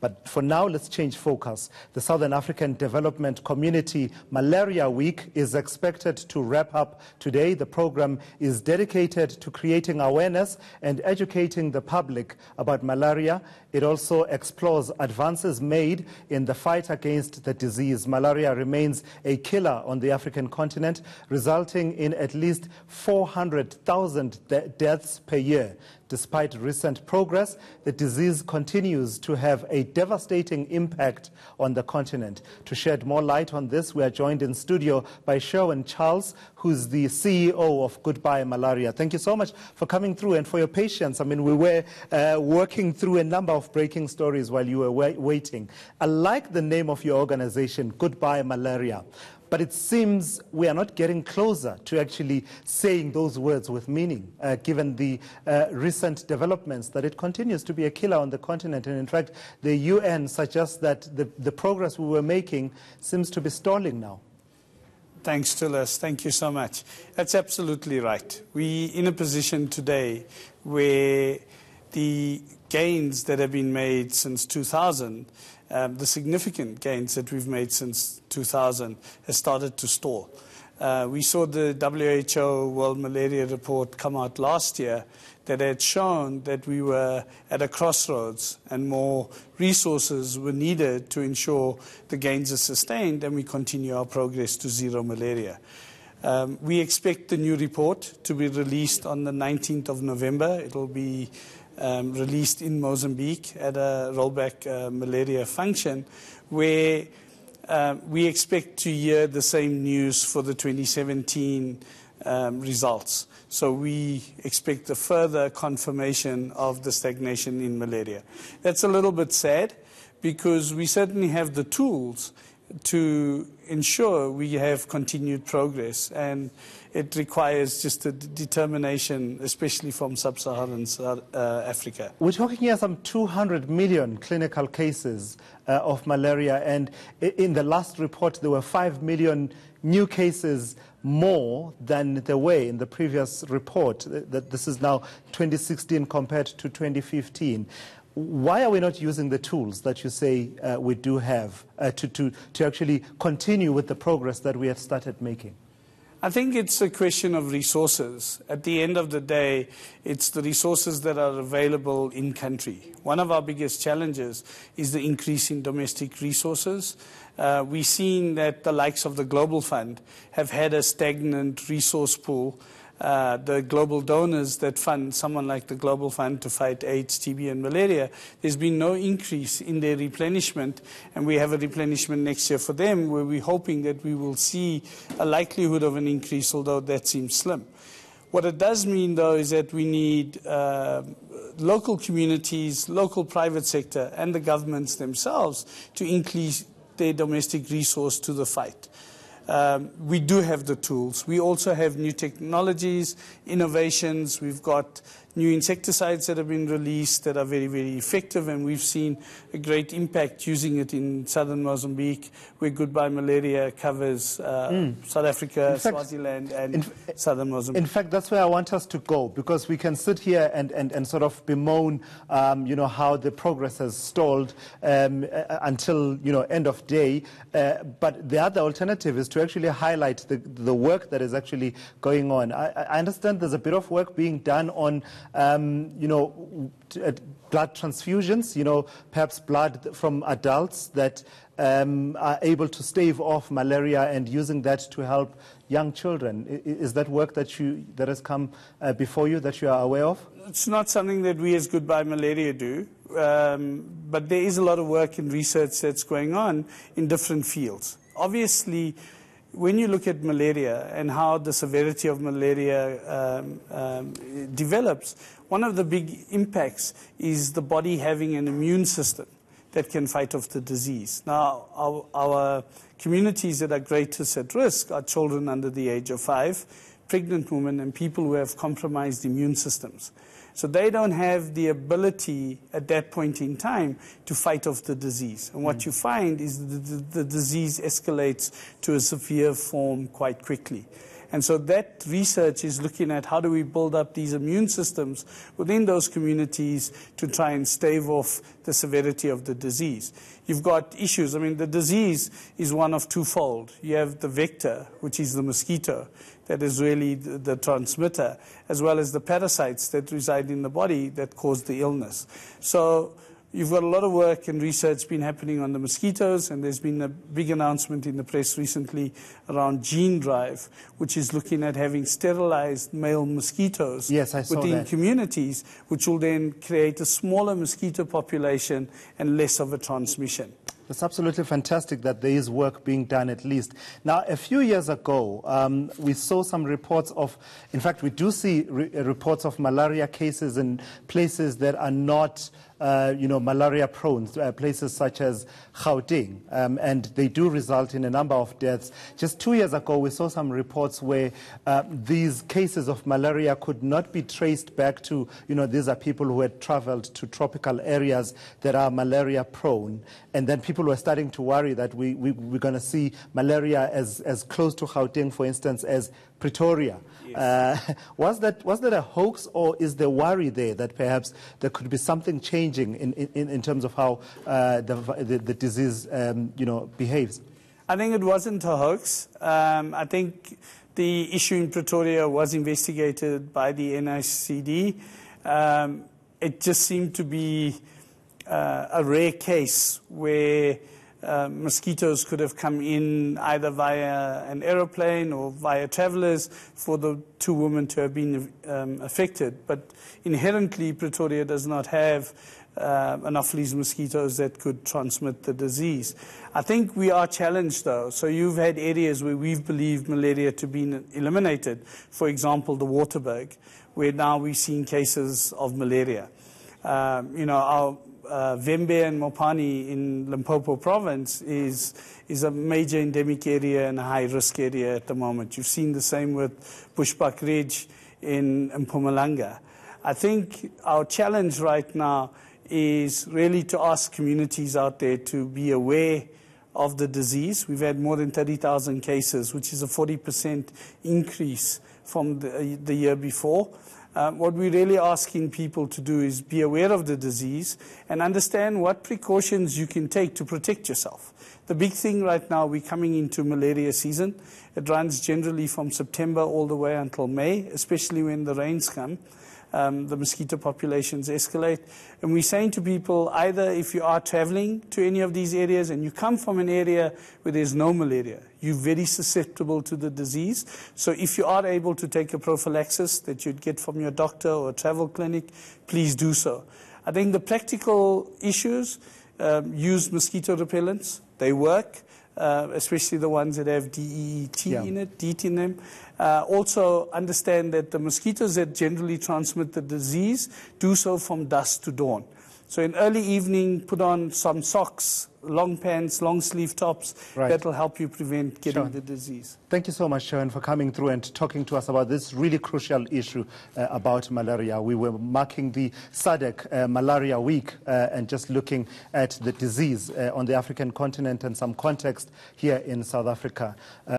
But for now, let's change focus. The Southern African Development Community Malaria Week is expected to wrap up today. The program is dedicated to creating awareness and educating the public about malaria. It also explores advances made in the fight against the disease. Malaria remains a killer on the African continent, resulting in at least 400,000 deaths per year. Despite recent progress, the disease continues to have a devastating impact on the continent. To shed more light on this, we are joined in studio by Sherwin Charles, who's the CEO of Goodbye Malaria. Thank you so much for coming through and for your patience. I mean, we were working through a number of breaking stories while you were waiting. I like the name of your organization, Goodbye Malaria. But it seems we are not getting closer to actually saying those words with meaning, given the recent developments that it continues to be a killer on the continent. And in fact, the UN suggests that the progress we were making seems to be stalling now. Thanks, Tulas. Thank you so much. That's absolutely right. We're in a position today where the gains that have been made since 2000, the significant gains that we've made since 2000 has started to stall. We saw the WHO World Malaria Report come out last year that had shown that we were at a crossroads and more resources were needed to ensure the gains are sustained and we continue our progress to zero malaria. We expect the new report to be released on the 19th of November. It will be released in Mozambique at a rollback malaria function where we expect to hear the same news for the 2017 results. So we expect a further confirmation of the stagnation in malaria. That's a little bit sad because we certainly have the tools to ensure we have continued progress, and it requires just a determination, especially from sub-Saharan Africa. We're talking here some 200 million clinical cases of malaria, and in the last report there were 5 million new cases more than there were in the previous report. That this is now 2016 compared to 2015. Why are we not using the tools that you say we do have to actually continue with the progress that we have started making? I think it's a question of resources. At the end of the day, it's the resources that are available in country. One of our biggest challenges is the increase in domestic resources. We've seen that the likes of the Global Fund have had a stagnant resource pool. The global donors that fund someone like the Global Fund to fight AIDS, TB and malaria, there's been no increase in their replenishment, and we have a replenishment next year for them where we're hoping that we will see a likelihood of an increase, although that seems slim. What it does mean, though, is that we need local communities, local private sector and the governments themselves to increase their domestic resource to the fight. We do have the tools. We also have new technologies, innovations. We've got new insecticides that have been released that are very, very effective, and we've seen a great impact using it in southern Mozambique, where Goodbye Malaria covers South Africa, Swaziland, and southern Mozambique. In fact, that's where I want us to go, because we can sit here and sort of bemoan, how the progress has stalled until, end of day. But the other alternative is to actually highlight the work that is actually going on. I understand there's a bit of work being done on blood transfusions, perhaps blood from adults that are able to stave off malaria and using that to help young children. Is that work that has come before you that you are aware of? It's not something that we as Goodbye Malaria do, but there is a lot of work and research that's going on in different fields. Obviously, when you look at malaria and how the severity of malaria develops, one of the big impacts is the body having an immune system that can fight off the disease. Now, our communities that are greatest at risk are children under the age of 5, pregnant women, and people who have compromised immune systems. So they don't have the ability at that point in time to fight off the disease. And what you find is the disease escalates to a severe form quite quickly. And so that research is looking at how do we build up these immune systems within those communities to try and stave off the severity of the disease. You've got issues. I mean, the disease is one of twofold. You have the vector, which is the mosquito, that is really the transmitter, as well as the parasites that reside in the body that cause the illness. So you've got a lot of work and research been happening on the mosquitoes, and there's been a big announcement in the press recently around Gene Drive, which is looking at having sterilized male mosquitoes within communities, which will then create a smaller mosquito population and less of a transmission. It's absolutely fantastic that there is work being done at least. Now, a few years ago, we saw some reports of, in fact, we do see reports of malaria cases in places that are not malaria prone, places such as Gauteng, and they do result in a number of deaths. Just 2 years ago, we saw some reports where these cases of malaria could not be traced back to, these are people who had traveled to tropical areas that are malaria prone, and then people were starting to worry that we're going to see malaria as close to Gauteng, for instance, as Pretoria. Yes. Was that a hoax, or is there worry there that perhaps there could be something changing in terms of how the disease behaves? I think it wasn't a hoax. I think the issue in Pretoria was investigated by the NICD. It just seemed to be a rare case where mosquitoes could have come in either via an aeroplane or via travelers for the two women to have been affected. But inherently, Pretoria does not have Anopheles mosquitoes that could transmit the disease. I think we are challenged, though. So you've had areas where we've believed malaria to be eliminated. For example, the Waterberg, where now we've seen cases of malaria. Our Vembe and Mopani in Limpopo province is a major endemic area and a high-risk area at the moment. You've seen the same with Bushbuck Ridge in Mpumalanga. I think our challenge right now is really to ask communities out there to be aware of the disease. We've had more than 30,000 cases, which is a 40% increase from the year before. What we're really asking people to do is be aware of the disease and understand what precautions you can take to protect yourself. The big thing right now, we're coming into malaria season. It runs generally from September all the way until May, especially when the rains come. The mosquito populations escalate. And we're saying to people, either if you are traveling to any of these areas and you come from an area where there's no malaria, you're very susceptible to the disease. So if you are able to take a prophylaxis that you'd get from your doctor or a travel clinic, please do so. I think the practical issues, use mosquito repellents. They work. Especially the ones that have DEET in it, DEET in them. Also understand that the mosquitoes that generally transmit the disease do so from dusk to dawn. So in early evening, put on some socks, long pants, long sleeve tops. Right. That will help you prevent getting the disease. Thank you so much, Sharon, for coming through and talking to us about this really crucial issue about malaria. We were marking the SADC Malaria Week and just looking at the disease on the African continent and some context here in South Africa.